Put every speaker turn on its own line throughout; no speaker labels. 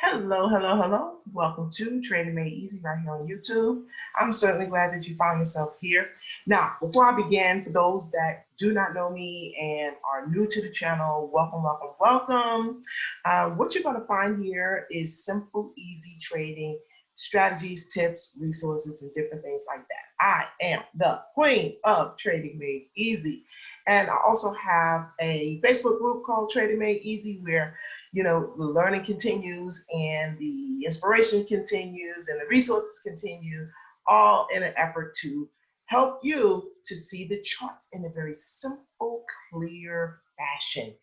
Hello, hello, hello. Welcome to Trading Made Easy right here on YouTube. I'm certainly glad that you found yourself here. Now, before I begin, for those that do not know me and are new to the channel, welcome, welcome, welcome. What you're going to find here is simple, easy trading strategies, tips, resources, and different things like that. I am the queen of Trading Made Easy. And I also have a Facebook group called Trading Made Easy where the learning continues and the inspiration continues and the resources continue, all in an effort to help you to see the charts in a very simple, clear fashion.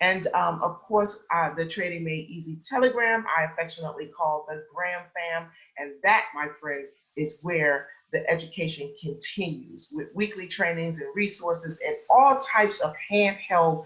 And of course, the Trading Made Easy Telegram, I affectionately call the Gram Fam. And that, my friend, is where the education continues with weekly trainings and resources and all types of handheld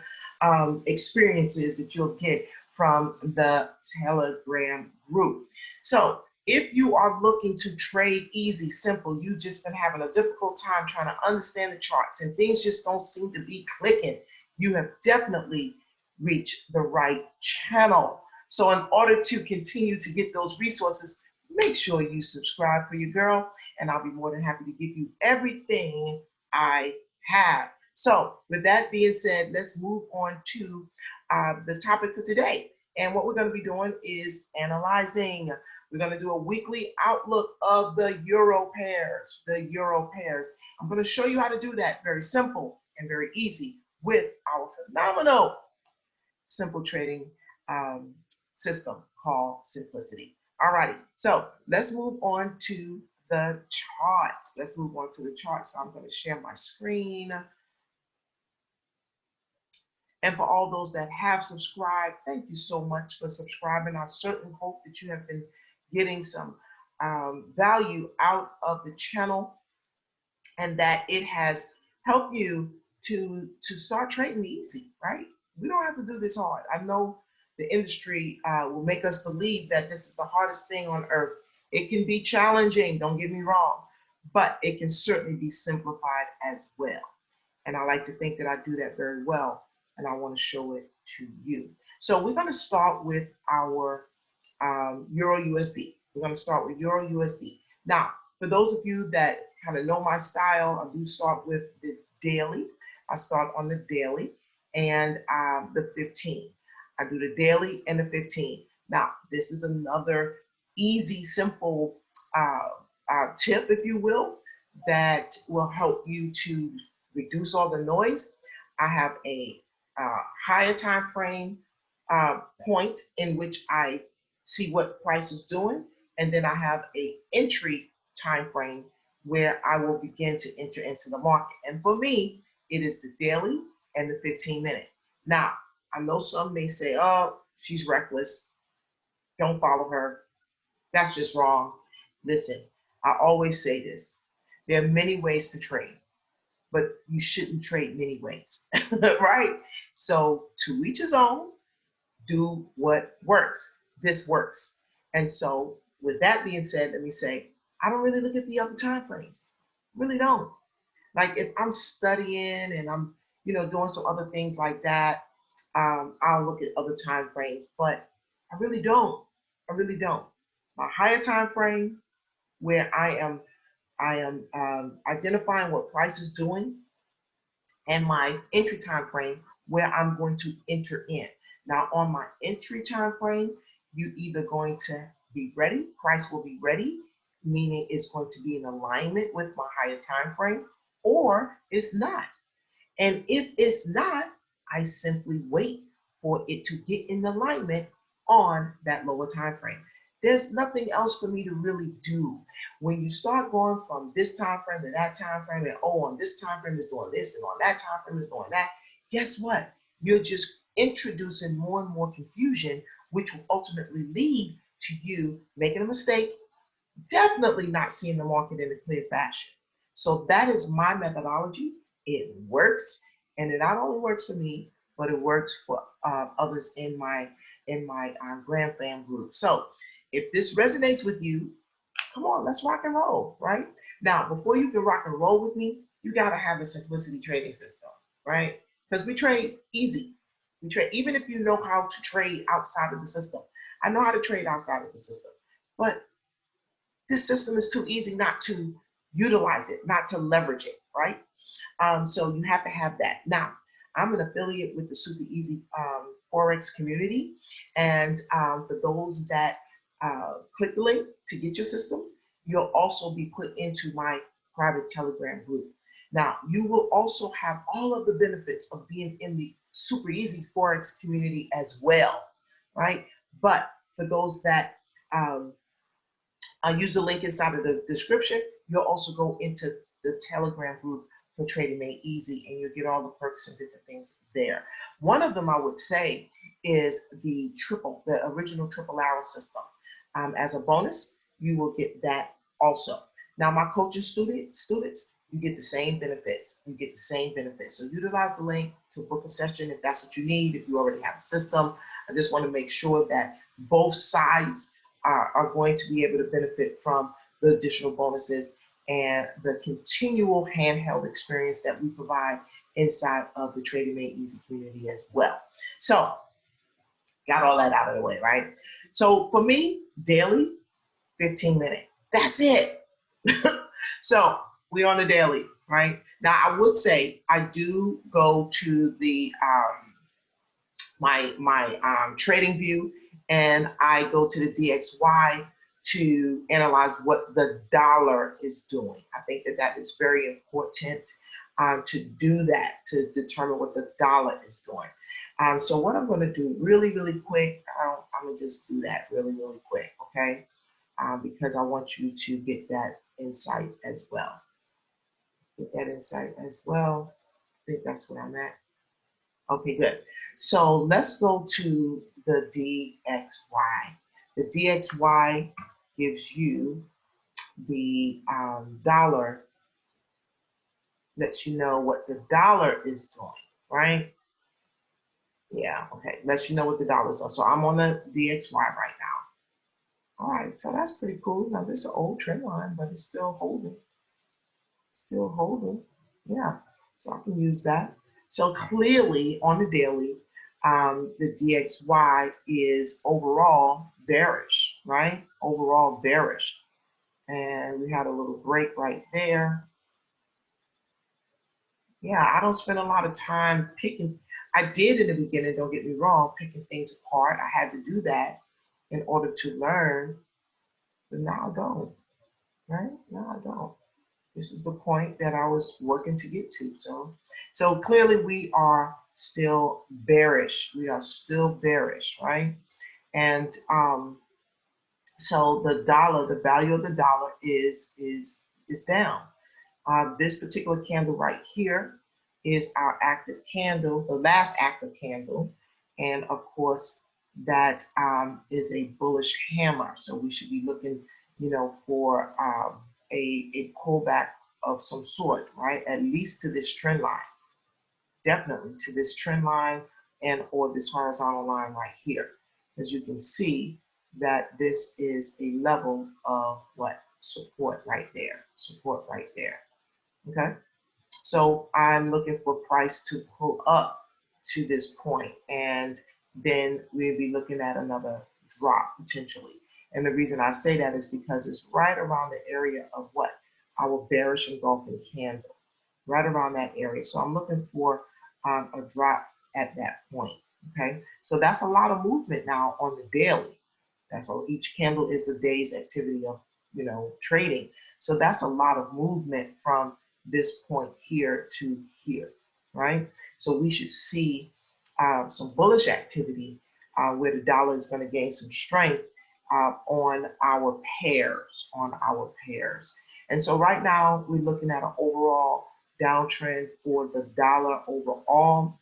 experiences that you'll get from the Telegram group. So if you are looking to trade easy, simple, you've just been having a difficult time trying to understand the charts and things just don't seem to be clicking, you have definitely reached the right channel. So in order to continue to get those resources, make sure you subscribe for your girl, and I'll be more than happy to give you everything I have. So with that being said, let's move on to the topic for today. And what we're going to be doing is analyzing. We're going to do a weekly outlook of the euro pairs, I'm going to show you how to do that. Very simple and very easy with our phenomenal simple trading um, system called Simplicity. All righty, so let's move on to the charts. So I'm going to share my screen. And for all those that have subscribed, thank you so much for subscribing. I certainly hope that you have been getting some value out of the channel and that it has helped you to start trading easy, right? We don't have to do this hard. I know the industry will make us believe that this is the hardest thing on earth. It can be challenging, don't get me wrong, but it can certainly be simplified as well. And I like to think that I do that very well, and I want to show it to you. So we're going to start with our Euro USD. We're going to start with Euro USD. Now, for those of you that kind of know my style, I do start with the daily. I start on the daily and the 15. I do the daily and the 15. Now, this is another easy, simple tip, if you will, that will help you to reduce all the noise. I have a higher time frame point in which I see what price is doing, and then I have a entry time frame where I will begin to enter into the market. And for me, it is the daily and the 15-minute. Now, I know some may say, oh, she's reckless. Don't follow her. That's just wrong. Listen, I always say this. There are many ways to trade, but you shouldn't trade many ways, right? So to each his own, do what works. This works. And so with that being said, let me say, I don't really look at the other time frames. Really don't. Like if I'm studying and I'm, doing some other things like that, I'll look at other time frames, but I really don't. I really don't. My higher time frame where I am identifying what price is doing, and my entry time frame where I'm going to enter in. Now on my entry time frame, you either going to be ready, price will be ready, meaning it's going to be in alignment with my higher time frame, or it's not. And if it's not, I simply wait for it to get in alignment on that lower time frame. There's nothing else for me to really do. When you start going from this time frame to that time frame, and oh, on this time frame is doing this, and on that time frame is doing that, guess what? You're just introducing more and more confusion, which will ultimately lead to you making a mistake, definitely not seeing the market in a clear fashion. So that is my methodology. It works, and it not only works for me, but it works for others in my Grand Fam group. So if this resonates with you, come on, let's rock and roll, right? Now, before you can rock and roll with me, you got to have a simplicity trading system, right? Because we trade easy. We trade, even if you know how to trade outside of the system. I know how to trade outside of the system, but this system is too easy not to utilize it, not to leverage it, right? So you have to have that. Now, I'm an affiliate with the Super Easy Forex community. And for those that click the link to get your system, you'll also be put into my private Telegram group. Now, you will also have all of the benefits of being in the Super Easy Forex community as well, right? But for those that use the link inside of the description, you'll also go into the Telegram group for Trading Made Easy, and you'll get all the perks and different things there. One of them I would say is the original triple arrow system. As a bonus, you will get that also. Now, my coaching students, you get the same benefits. You get the same benefits. So utilize the link to book a session if that's what you need, if you already have a system. I just want to make sure that both sides are going to be able to benefit from the additional bonuses and the continual handheld experience that we provide inside of the Trading Made Easy community as well. So, got all that out of the way, right? So for me, daily, 15 minutes. That's it. So we're on a daily, right? Now I would say I do go to the my trading view, and I go to the DXY to analyze what the dollar is doing. I think that that is very important to do that, to determine what the dollar is doing. So what I'm going to do really, really quick, I'm going to just do that really, really quick, okay? Because I want you to get that insight as well. Get that insight as well. I think that's where I'm at. Okay, good. So let's go to the DXY. The DXY gives you the dollar, lets you know what the dollar is doing, right? Yeah, okay, lets you know what the dollar is doing. So I'm on the DXY right now. All right, so that's pretty cool. Now this is an old trend line, but it's still holding. Still holding. Yeah, so I can use that. So clearly on the daily, the DXY is overall bearish, right? Overall bearish. And we had a little break right there. Yeah, I don't spend a lot of time picking. I did in the beginning, don't get me wrong, picking things apart. I had to do that in order to learn, but now I don't, right? Now I don't. This is the point that I was working to get to. So clearly we are still bearish. We are still bearish, right? And so the dollar, the value of the dollar is down. This particular candle right here is our active candle, the last active candle. And of course, that is a bullish hammer. So we should be looking, for a pullback of some sort, right? At least to this trend line. Definitely to this trend line and or this horizontal line right here. As you can see that this is a level of what? Support right there. Support right there. Okay, so I'm looking for price to pull up to this point, and then we'll be looking at another drop potentially. And the reason I say that is because it's right around the area of what? Our bearish engulfing candle, right around that area. So I'm looking for a drop at that point. Okay, so that's a lot of movement now on the daily. That's all. Each candle is a day's activity of trading. So that's a lot of movement from this point here to here, right? So we should see some bullish activity where the dollar is going to gain some strength on our pairs, And so right now we're looking at an overall downtrend for the dollar overall,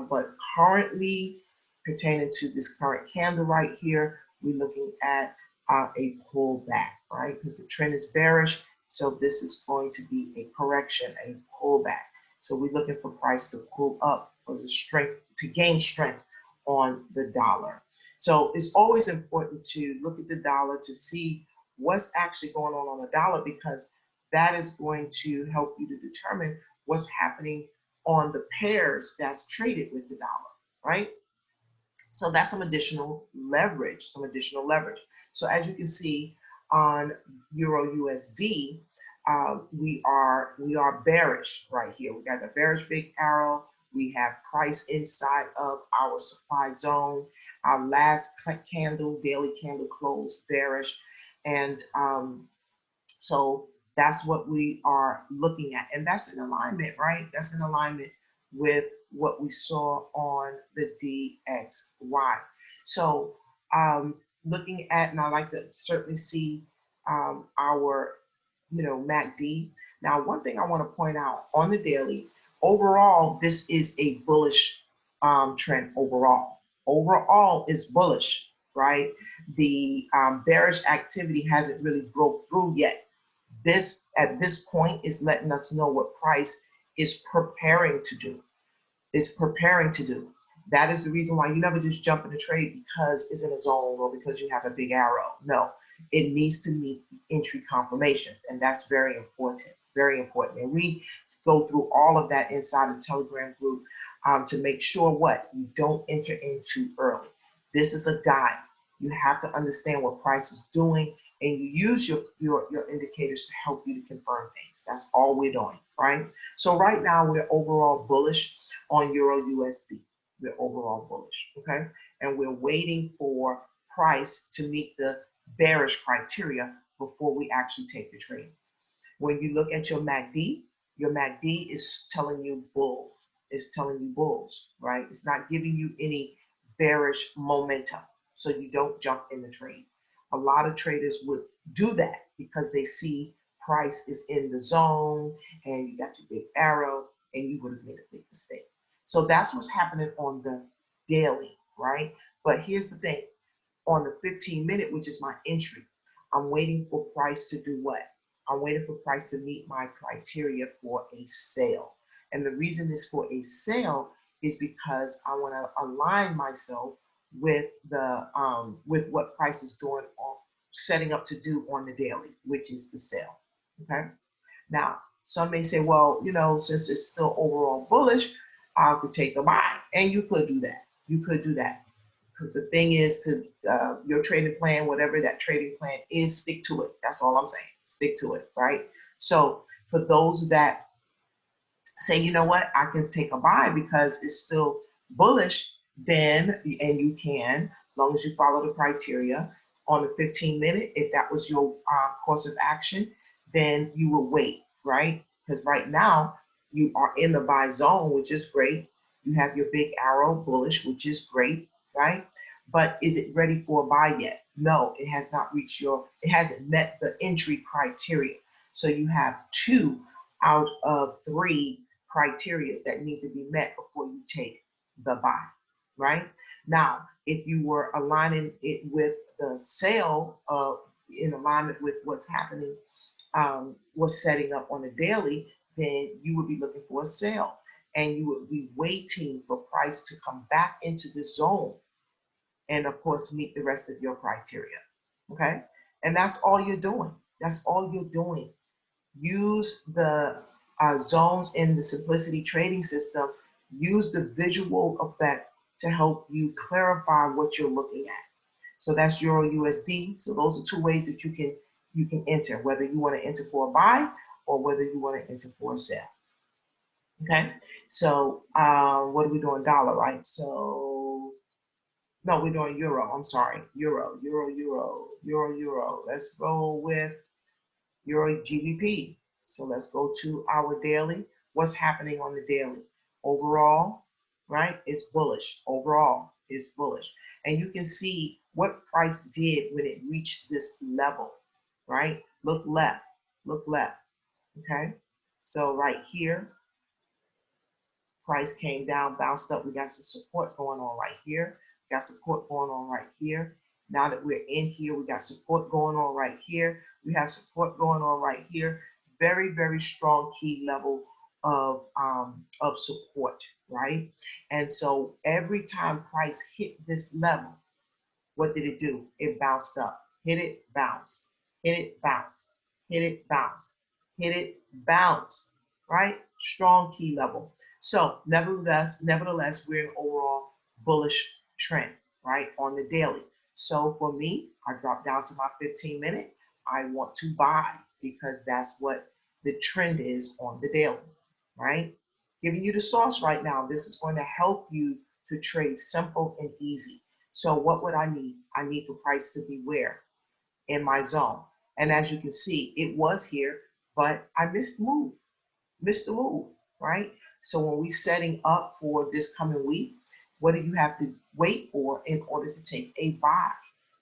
but currently pertaining to this current candle right here, we're looking at a pullback, right? Because the trend is bearish. So this is going to be a correction, a pullback. So we're looking for price to pull up for the strength, to gain strength on the dollar. So it's always important to look at the dollar to see what's actually going on the dollar, because that is going to help you to determine what's happening on the pairs that's traded with the dollar, right? So that's some additional leverage, some additional leverage. So as you can see on Euro USD, we are bearish right here. We got the bearish big arrow. We have price inside of our supply zone. Our last candle, daily candle closed bearish, and so that's what we are looking at. And that's in alignment, right? That's in alignment with what we saw on the DXY. So looking at, and I like to certainly see our, MACD. Now, one thing I want to point out on the daily, overall, this is a bullish trend overall. Overall is bullish, right? The bearish activity hasn't really broke through yet. This at this point is letting us know what price is preparing to do. That is the reason why you never just jump in a trade because it's in a zone or because you have a big arrow. No, it needs to meet entry confirmations, and that's very important. Very important. And we go through all of that inside the Telegram group to make sure what you don't enter in too early. This is a guide. You have to understand what price is doing, and you use your indicators to help you to confirm things. That's all we're doing, right? So right now we're overall bullish on Euro USD. We're overall bullish, okay? And we're waiting for price to meet the bearish criteria before we actually take the trade. When you look at your MACD is telling you bulls. It's telling you bulls, right? It's not giving you any bearish momentum, so you don't jump in the trade. A lot of traders would do that because they see price is in the zone and you got your big arrow and you would have made a big mistake. So that's what's happening on the daily, right? But here's the thing. On the 15-minute, which is my entry, I'm waiting for price to do what? I'm waiting for price to meet my criteria for a sale. And the reason is for a sale is because I want to align myself with the with what price is doing on setting up to do on the daily, which is the sale. Okay. Now, some may say, well, since it's still overall bullish, I could take a buy, and you could do that. You could do that. The thing is to your trading plan, whatever that trading plan is, stick to it. That's all I'm saying. Stick to it, right? So for those that say, you know what, I can take a buy because it's still bullish, then, and you can, as long as you follow the criteria on the 15-minute, if that was your course of action, then you will wait, right? Because right now you are in the buy zone, which is great. You have your big arrow bullish, which is great, right? But is it ready for a buy yet? No, it has not reached it hasn't met the entry criteria. So you have 2 out of 3 criteria that need to be met before you take the buy, right? Now, if you were aligning it with the sale in alignment with what's happening, what's setting up on a daily, then you would be looking for a sale and you would be waiting for price to come back into the zone and of course meet the rest of your criteria, okay? And that's all you're doing. That's all you're doing. Use the zones in the simplicity trading system. Use the visual effect to help you clarify what you're looking at. So that's Euro USD. So those are 2 ways that you can enter, whether you want to enter for a buy or whether you want to enter for a sale. Okay. So what are we doing? Dollar, right? So no, we're doing euro. I'm sorry. Euro. Let's go with Euro GBP. So let's go to our daily. What's happening on the daily? Overall, right? It's bullish. Overall, it's bullish. And you can see what price did when it reached this level, right? Look left. Look left. Okay. So right here, price came down, bounced up. We got some support going on right here. We got support going on right here. Now that we're in here, we got support going on right here. We have support going on right here. Very, very strong key level of support, right? And so every time price hit this level, what did it do? It bounced up. Hit it, bounce. Hit it, bounce. Hit it, bounce. Hit it, bounce, right? Strong key level. So nevertheless, we're in overall bullish trend, right, on the daily. So for me, I dropped down to my 15-minute. I want to buy because that's what the trend is on the daily, right? Giving you the sauce right now. This is going to help you to trade simple and easy. So what would I need? I need the price to be where? In my zone. And as you can see, it was here, but I missed the move, right? So when we're setting up for this coming week, what do you have to wait for in order to take a buy?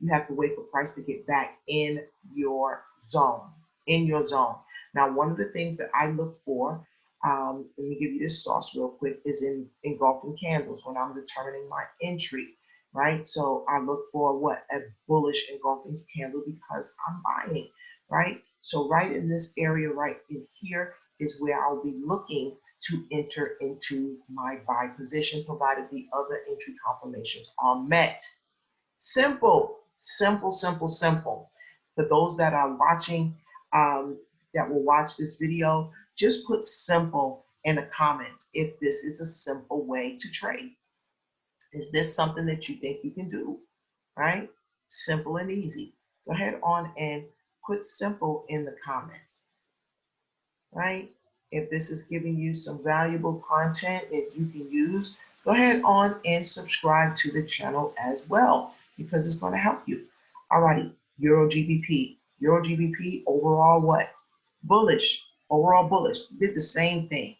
You have to wait for price to get back in your zone, in your zone. Now, one of the things that I look for, let me give you this sauce real quick, is in engulfing candles when I'm determining my entry, right? So I look for what? A bullish engulfing candle because I'm buying, right? So right in this area right in here is where I'll be looking to enter into my buy position, provided the other entry confirmations are met. Simple, simple, simple, simple. For those that are watching, that will watch this video, just put simple in the comments if this is a simple way to trade. Is this something that you think you can do, right? Simple and easy. Go ahead on and put simple in the comments, right? If this is giving you some valuable content that you can use, go ahead on and subscribe to the channel as well because it's going to help you. All righty, Euro GBP. Euro GBP overall what? Bullish. Overall bullish. Did the same thing,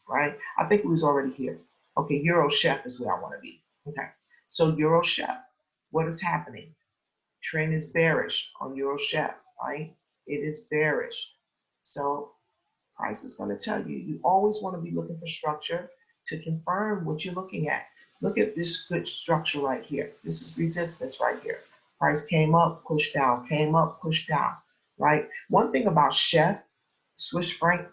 right? I think it was already here. Okay, Euro Chef is where I want to be. Okay, so Euro Chef, what is happening? Trend is bearish on Euro Chef, right? It is bearish. So price is going to tell you, you always want to be looking for structure to confirm what you're looking at. Look at this good structure right here. This is resistance right here. Price came up, pushed down, came up, pushed down, right? One thing about Chef, Swiss franc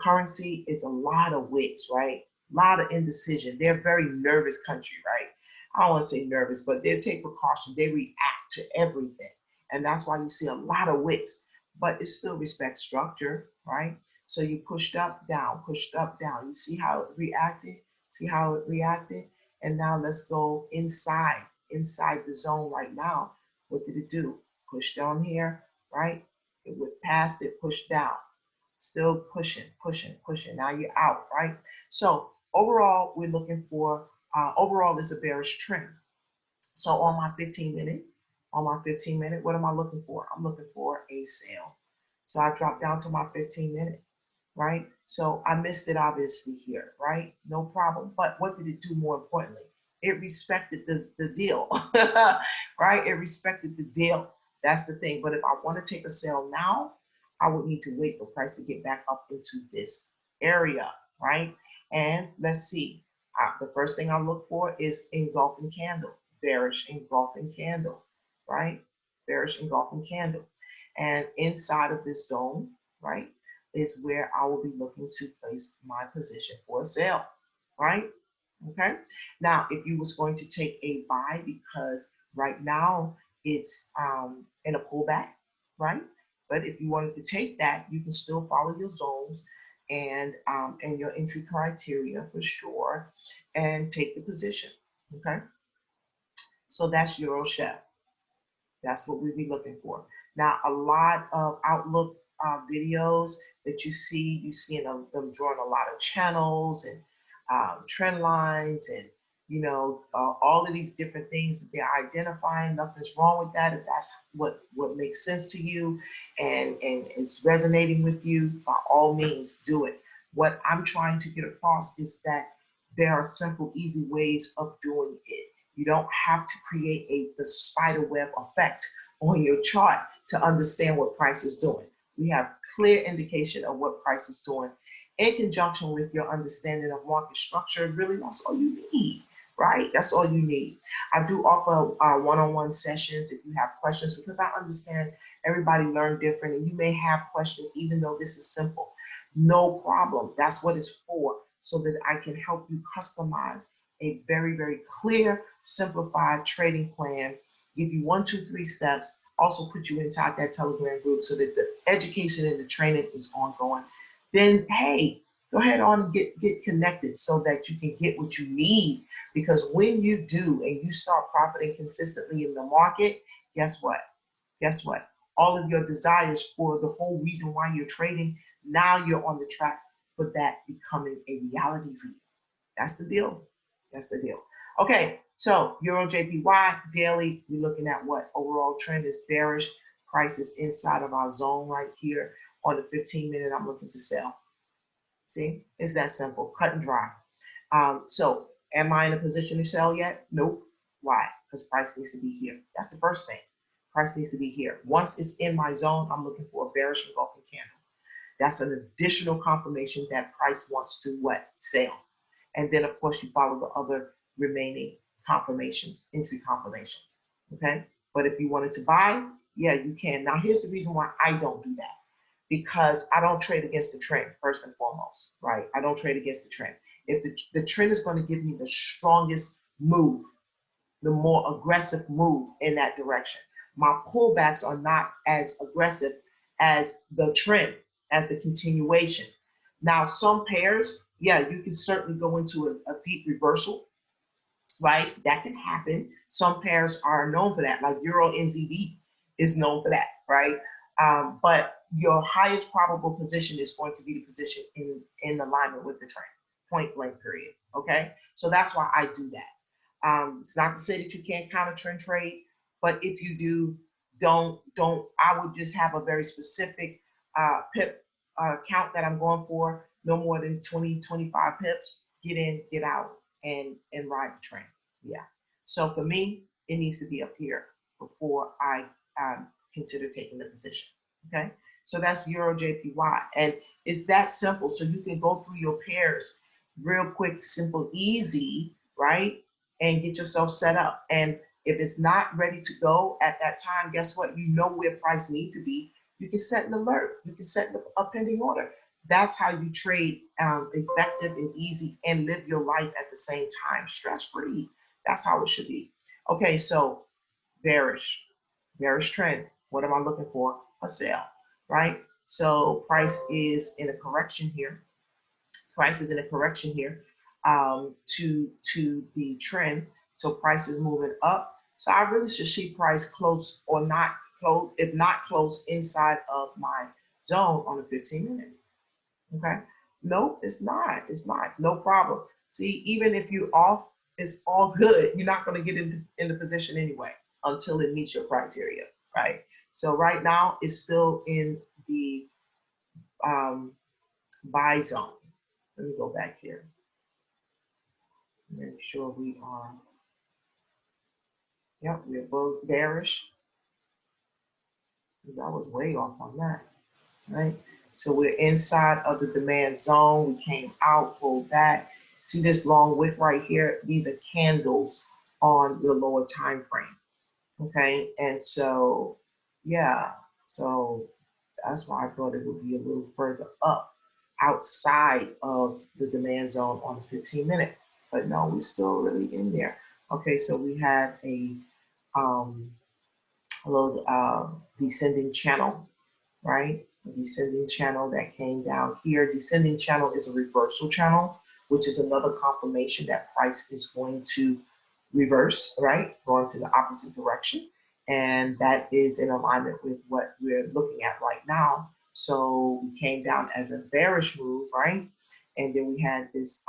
currency is a lot of wicks, right? A lot of indecision. They're a very nervous country, right? I don't want to say nervous, but they take precaution. They react to everything. And that's why you see a lot of wicks, but it still respects structure, right? So you pushed up, down, pushed up, down. You see how it reacted? See how it reacted? And now let's go inside the zone right now. What did it do? Push down here, right? It went past it, pushed down. Still pushing, pushing, pushing. Now you're out, right? So overall, we're looking for, overall is a bearish trend. So on my 15-minute, what am I looking for? I'm looking for a sale. So I dropped down to my 15-minute, right? So I missed it obviously here, right? No problem. But what did it do more importantly? It respected the deal, right? It respected the deal. That's the thing. But if I want to take a sale now, I would need to wait for price to get back up into this area, right? And let's see. The first thing I look for is engulfing candle, bearish engulfing candle, right? Bearish engulfing candle. And inside of this zone, right, is where I will be looking to place my position for a sale, right? Okay. Now, if you was going to take a buy because right now it's in a pullback, right? But if you wanted to take that, you can still follow your zones and your entry criteria for sure, and take the position. Okay. So that's Euro Chef. That's what we'd be looking for. Now, a lot of Outlook videos that you see them drawing a lot of channels and trend lines and, all of these different things that they're identifying. Nothing's wrong with that. If that's what makes sense to you and it's resonating with you, by all means, do it. What I'm trying to get across is that there are simple, easy ways of doing it. You don't have to create the spider web effect on your chart to understand what price is doing. We have clear indication of what price is doing in conjunction with your understanding of market structure. Really, that's all you need, right? That's all you need. I do offer one-on-one sessions if you have questions, because I understand everybody learn different and you may have questions even though this is simple. No problem. That's what it's for, so that I can help you customize a very, very clear, simplified trading plan, give you 1, 2, 3 steps, also put you inside that Telegram group so that the education and the training is ongoing. Then, hey, go ahead on and get connected so that you can get what you need. Because when you do and you start profiting consistently in the market, guess what? Guess what? All of your desires for the whole reason why you're trading, now you're on the track for that becoming a reality for you. That's the deal. That's the deal. Okay, so Euro JPY daily, we're looking at what? Overall trend is bearish. Price is inside of our zone right here. On the 15-minute, I'm looking to sell. See, it's that simple, cut and dry. So am I in a position to sell yet? Nope. Why? Because price needs to be here. That's the first thing. Price needs to be here. Once it's in my zone, I'm looking for a bearish engulfing candle. That's an additional confirmation that price wants to what? Sell. And then of course you follow the other remaining confirmations, entry confirmations. Okay. But if you wanted to buy, yeah, you can. Now here's the reason why I don't do that. Because I don't trade against the trend, first and foremost, right? I don't trade against the trend. If the trend is going to give me the strongest move, the more aggressive move in that direction, my pullbacks are not as aggressive as the trend, as the continuation. Now, some pairs, yeah, you can certainly go into a deep reversal, right? That can happen. Some pairs are known for that, like Euro NZD is known for that, right? But your highest probable position is going to be the position in alignment with the trend, point blank period, okay? So that's why I do that. It's not to say that you can't counter trend trade, but if you do, don't, I would just have a very specific pip count that I'm going for, no more than 20, 25 pips, get in, get out, and ride the train. Yeah. So for me, it needs to be up here before I consider taking the position. Okay. So that's Euro JPY, and it's that simple. So you can go through your pairs real quick, simple, easy, right? And get yourself set up. And if it's not ready to go at that time, guess what? You know where price need to be. You can set an alert. You can set a pending order. That's how you trade effective and easy and live your life at the same time, stress-free. That's how it should be. Okay, so bearish trend. What am I looking for? A sale, right? So price is in a correction here. Price is in a correction here to the trend. So price is moving up. So I really should see price close or not close, if not close inside of my zone on the 15-minute. Okay. Nope, it's not. It's not. No problem. See, even if you're off, it's all good. You're not going to get into position anyway until it meets your criteria, right? So right now it's still in the buy zone. Let me go back here. Make sure we are. Yep, we're both bearish. I was way off on that, right? So we're inside of the demand zone. We came out, pulled back. See this long wick right here? These are candles on the lower time frame. Okay, and so yeah, so that's why I thought it would be a little further up outside of the demand zone on the 15-minute. But no, we're still really in there. Okay, so we have a little descending channel, right? A descending channel that came down here. Descending channel is a reversal channel, which is another confirmation that price is going to reverse, right? Going to the opposite direction. And that is in alignment with what we're looking at right now. So we came down as a bearish move, right? And then we had this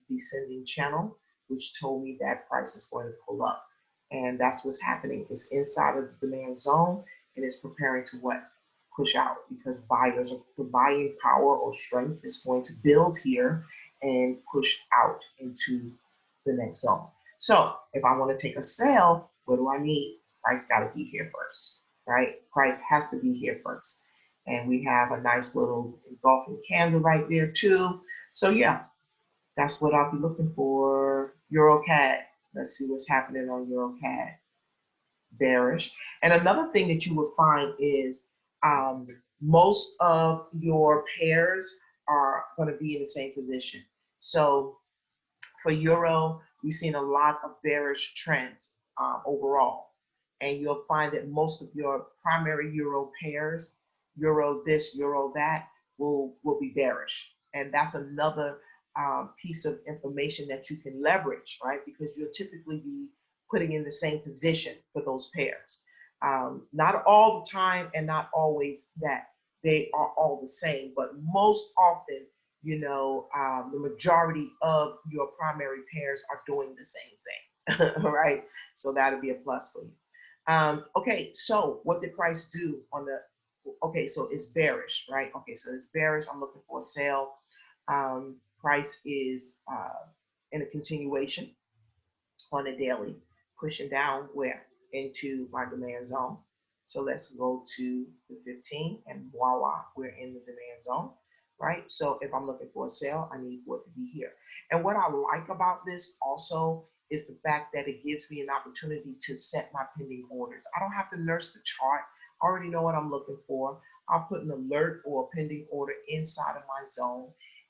descending channel, which told me that price is going to pull up. And that's what's happening. It's inside of the demand zone and it's preparing to what? Push out, because buyers, the buying power or strength is going to build here and push out into the next zone. So if I want to take a sale, what do I need? Price got to be here first, right? Price has to be here first. And we have a nice little engulfing candle right there too. So yeah, that's what I'll be looking for. EuroCAD. Let's see what's happening on EuroCAD. Bearish. And another thing that you will find is most of your pairs are going to be in the same position. So for Euro, we've seen a lot of bearish trends overall. And you'll find that most of your primary Euro pairs, Euro this, Euro that, will be bearish. And that's another piece of information that you can leverage, right? Because you'll typically be putting in the same position for those pairs. Not all the time and not always that they are all the same, but most often, the majority of your primary pairs are doing the same thing, right? So that'll be a plus for you. Okay, so what did price do on the, okay, so it's bearish, right? Okay, so it's bearish. I'm looking for a sale. Price is in a continuation on a daily, pushing down where? Into my demand zone. So let's go to the 15 and voila, we're in the demand zone, right? So if I'm looking for a sale, I need for it to be here. And what I like about this also is the fact that it gives me an opportunity to set my pending orders. I don't have to nurse the chart. I already know what I'm looking for. I'll put an alert or a pending order inside of my zone.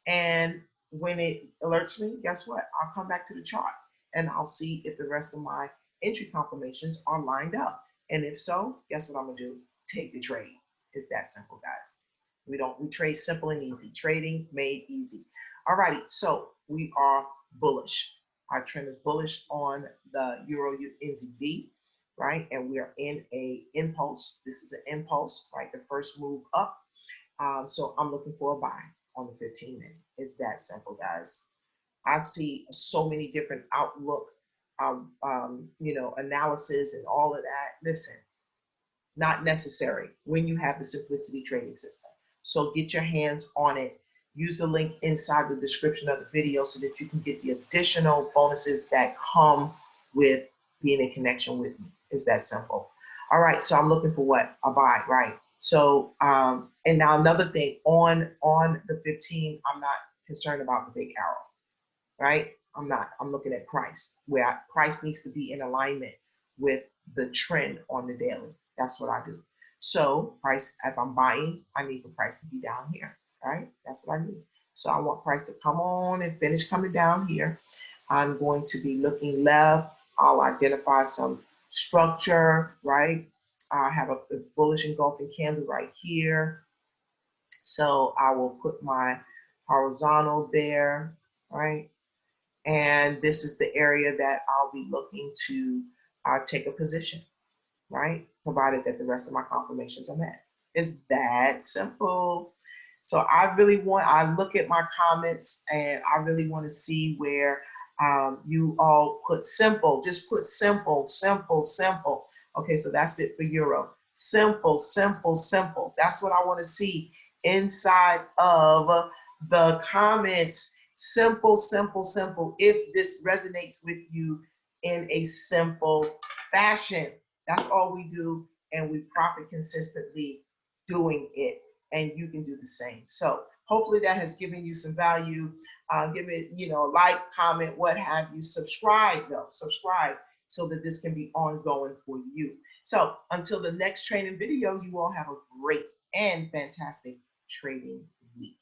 And when it alerts me, guess what? I'll come back to the chart and I'll see if the rest of my entry confirmations are lined up. And if so, guess what I'm gonna do? Take the trade. It's that simple, guys. We trade simple and easy. Trading made easy. All righty, so we are bullish. Our trend is bullish on the Euro NZD, right? And we are in a impulse. This is an impulse, right? The first move up. So I'm looking for a buy on the 15-minute. It's that simple, guys. I've seen so many different outlook, analysis and all of that. Listen, not necessary when you have the Simplicity trading system. So get your hands on it. Use the link inside the description of the video so that you can get the additional bonuses that come with being in connection with me. It's that simple. All right, so I'm looking for what? A buy, right? So, and now another thing, on the 15, I'm not concerned about the big arrow, right? I'm not. I'm looking at price, where price needs to be in alignment with the trend on the daily. That's what I do. So price, if I'm buying, I need the price to be down here, right? That's what I need. So I want price to come on and finish coming down here. I'm going to be looking left. I'll identify some structure, right? I have a bullish engulfing candle right here. So I will put my horizontal there, right? And this is the area that I'll be looking to take a position, right? Provided that the rest of my confirmations are met. It's that simple. So I look at my comments and I really want to see where you all put simple, just put simple, simple, simple. Okay, so that's it for Euro. Simple, simple, simple. That's what I want to see inside of the comments. Simple, simple, simple. If this resonates with you in a simple fashion, that's all we do, and we profit consistently doing it, and you can do the same. So hopefully that has given you some value. Give it, like, comment, what have you. Subscribe though, subscribe so that this can be ongoing for you. So until the next training video, you all have a great and fantastic trading week.